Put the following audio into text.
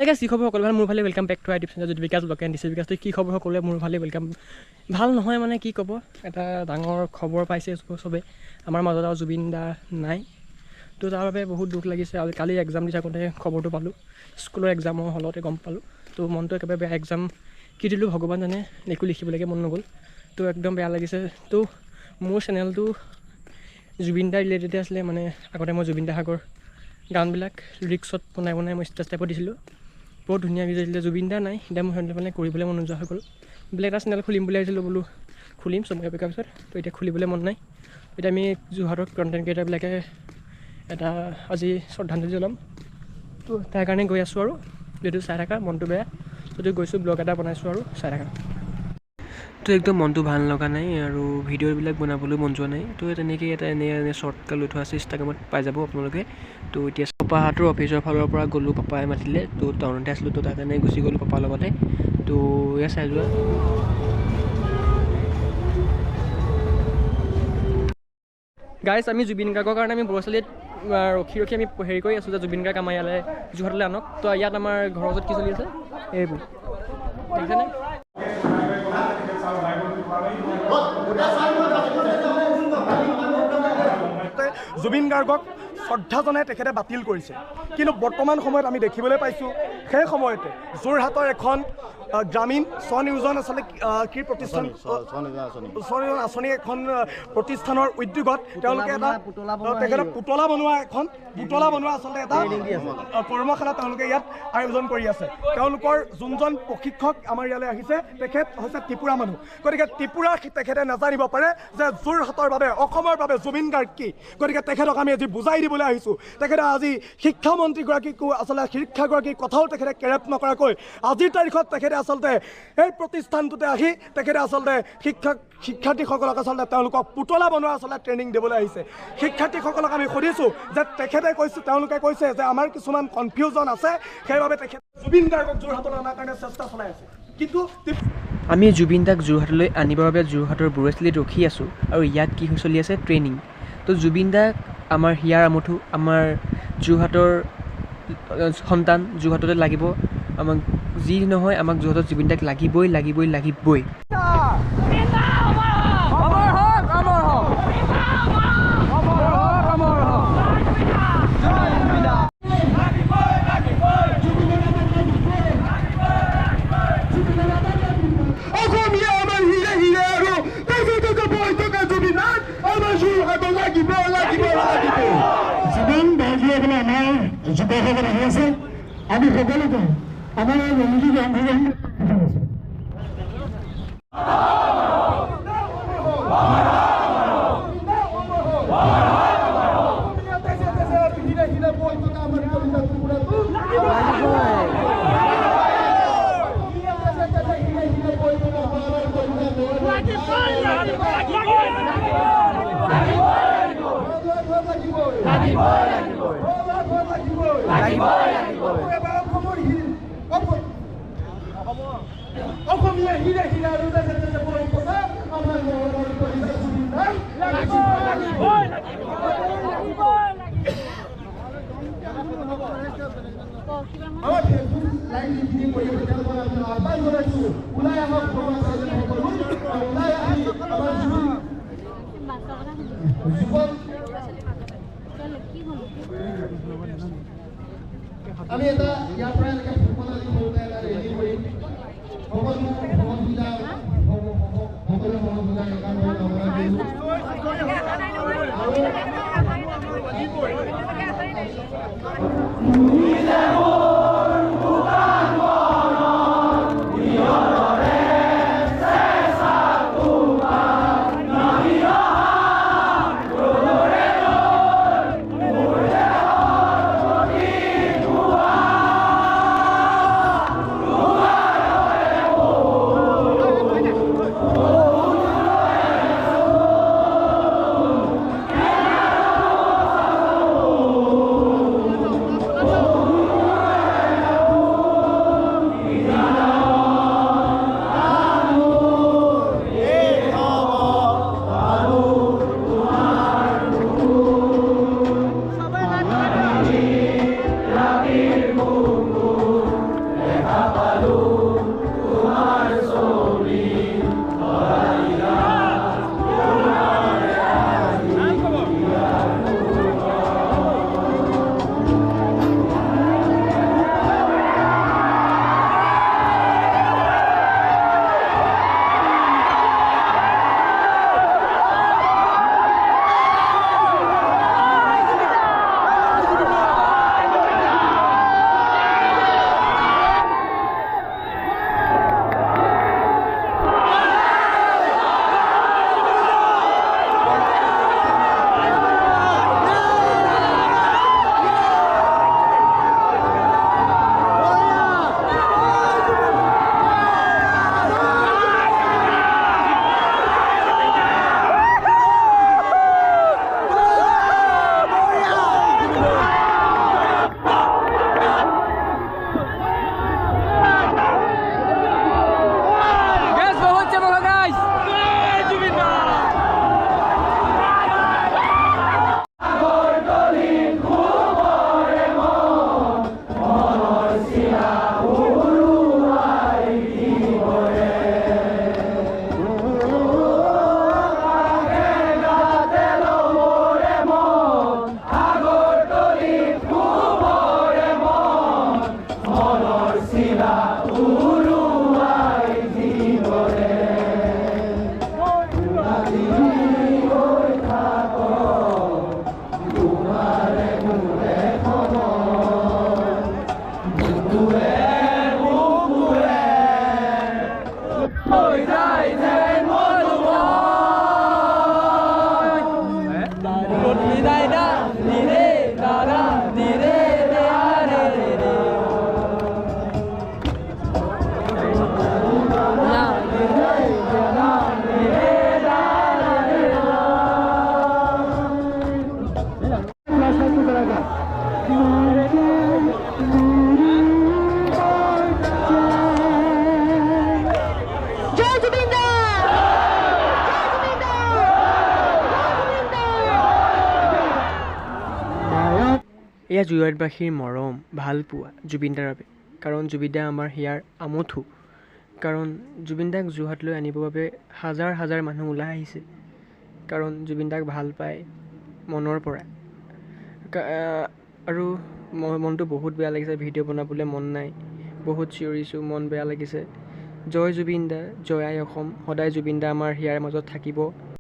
গাইছ কি খবৰ সকলো ভাল মোৰ ভালে ৱেলকাম বেক টু আই ডিপচন যদি বিকাশ ব্লগ এণ্ড দিছে বিকাশ কি খবৰ সকলোৱে মোৰ ভালে ৱেলকাম ভাল নহয় মানে কি ক'ব এটা ডাঙৰ খবৰ পাইছে চবে আমাৰ মাজত আৰু জুবিন দা নাই তো তাৰ বাবে বহুত দুখ লাগিছে আৰু কালি এক্সাম দি থাকোঁতে খবৰটো পালোঁ স্কুলৰ এক্সামৰ হলতে গম পালোঁ তো মনটো একেবাৰে বেয়া এক্সাম কি দিলোঁ ভগৱান জানে একো লিখিবলৈকে মন নগ'ল তো একদম বেয়া লাগিছে তো মোৰ চেনেলটো জুবিন দা ৰিলেটেডে আছিলে মানে আগতে মই জুবিন দা সাগৰ গানবিলাক লিৰিক্সত বনাই মই ষ্টেজ টাইপত দিছিলোঁ বহুত ধুনীয়া ভিডিঅ' দিছিলে জুবিন দা নাই এতিয়া মোৰ মানে কৰিবলৈ মন নোযোৱা হৈ গ'ল বেলেগ এটা চেনেল খুলিম বুলি আহিছিলোঁ বোলো খুলিম সময় পেকাৰ পিছত তো এতিয়া খুলিবলৈ মন নাই এতিয়া আমি যোৰহাটৰ কণ্টেণ্ট ক্ৰিয়েটাৰবিলাকে এটা আজি শ্ৰদ্ধাঞ্জলি জনাম তো তাৰ কাৰণে গৈ আছোঁ আৰু যিহেতু চাই থাকা মনটো বেয়া যদি গৈছোঁ ব্লগ এটা বনাইছোঁ আৰু চাই থাকা তো একদম মনটো ভাল লগা নাই আৰু ভিডিঅ'বিলাক বনাবলৈ মন যোৱা নাই তো তেনেকৈ এটা এনে শ্বৰ্টকাট লৈ থোৱা আছে ইনষ্টাগ্ৰামত পাই যাব আপোনালোকে তো এতিয়া পাপাহঁতৰ অফিচৰ ফালৰ পৰা গ'লোঁ পাপাই মাতিলে তো টাউনতে আছিলোঁ তো তাৰ কাৰণে গুচি গ'লোঁ পাপাৰ লগতে তো এয়া চাই যোৱা গাইছ আমি জুবিন গাৰ্গৰ কাৰণে আমি বৰচালিত ৰখি আমি হেৰি কৰি আছোঁ যে জুবিন গাৰ্গ আমাৰ ইয়ালৈ যোৰহাটলৈ আনক তো ইয়াত আমাৰ ঘৰৰ ওচৰত কি চলি আছে এইবোৰ দেখিছেনে জুবিন গাৰ্গক শ্ৰদ্ধা জনাই তেখেতে বাতিল কৰিছে কিন্তু বৰ্তমান সময়ত আমি দেখিবলৈ পাইছোঁ সেই সময়তে যোৰহাটৰ এখন গ্ৰামীণ স্বনিয়োজন আচলতে কি প্ৰতিষ্ঠান স্বনিয়োজন আঁচনি এখন প্ৰতিষ্ঠানৰ উদ্যোগত তেওঁলোকে এটা তেখেতে পুতলা বনোৱা আচলতে এটা কৰ্মশালা তেওঁলোকে ইয়াত আয়োজন কৰি আছে তেওঁলোকৰ যোনজন প্ৰশিক্ষক আমাৰ ইয়ালৈ আহিছে তেখেত হৈছে ত্ৰিপুৰা মানুহ গতিকে ত্ৰিপুৰা তেখেতে নাজানিব পাৰে যে যোৰহাটৰ বাবে অসমৰ বাবে জুবিন গাৰ্গ কি গতিকে তেখেতক আমি আজি বুজাই দিবলৈ আহিছোঁ তেখেতে আজি শিক্ষামন্ত্ৰীগৰাকীকো আচলতে শিক্ষাগৰাকীৰ কথাও তেখেতে কেৰেপ নকৰাকৈ আজিৰ তাৰিখত তেখেতে আচলতে এই প্ৰতিষ্ঠানটোতে আহি তেখেতে আচলতে শিক্ষাৰ্থীসকলক আচলতে তেওঁলোকক পুতলা বনোৱা আচলতে ট্ৰেইনিং দিবলৈ আহিছে শিক্ষাৰ্থীসকলক আমি সুধিছোঁ যে তেওঁলোকে কৈছে যে আমাৰ কিছুমান কনফিউজন আছে সেইবাবে তেখেতে জুবিন গাৰ্গক যোৰহাটলৈ অনাৰ কাৰণে চেষ্টা চলাই আছে কিন্তু আমি জুবিন দাক যোৰহাটলৈ আনিবৰ বাবে যোৰহাটৰ বৰচালিত ৰখি আছোঁ আৰু ইয়াত কি চলি আছে ট্ৰেইনিং তো জুবিন দাক আমাৰ হিয়াৰ আমঠু আমাৰ যোৰহাটৰ সন্তান যোৰহাটতে লাগিব আমাক যি নহয় আমাক যোৰহাটত জুবিন দাক লাগিবই যুৱকসকল আহি আছে আমি সকলোকে আমাৰ ৰঞ্জিত আন্দোলন অসমীয়া হিৰে হিৰা আমি এটা ইয়াৰ পৰা এনেকৈ ৰেলি কৰিম এয়া যোৰহাটবাসীৰ মৰম ভাল পোৱা জুবিনদাৰ বাবে কাৰণ জুবিনদা আমাৰ হিয়াৰ আমঠু কাৰণ জুবিনদাক যোৰহাটলৈ আনিবৰ বাবে হাজাৰ হাজাৰ মানুহ ওলাই আহিছে কাৰণ জুবিনদাক ভাল পায় মনৰ পৰা আৰু মনটো বহুত বেয়া লাগিছে ভিডিঅ' বনাবলৈ মন নাই বহুত চিঞৰিছোঁ মন বেয়া লাগিছে জয় জুবিনদা জয় আই অসম সদায় জুবিনদা আমাৰ হিয়াৰ মাজত থাকিব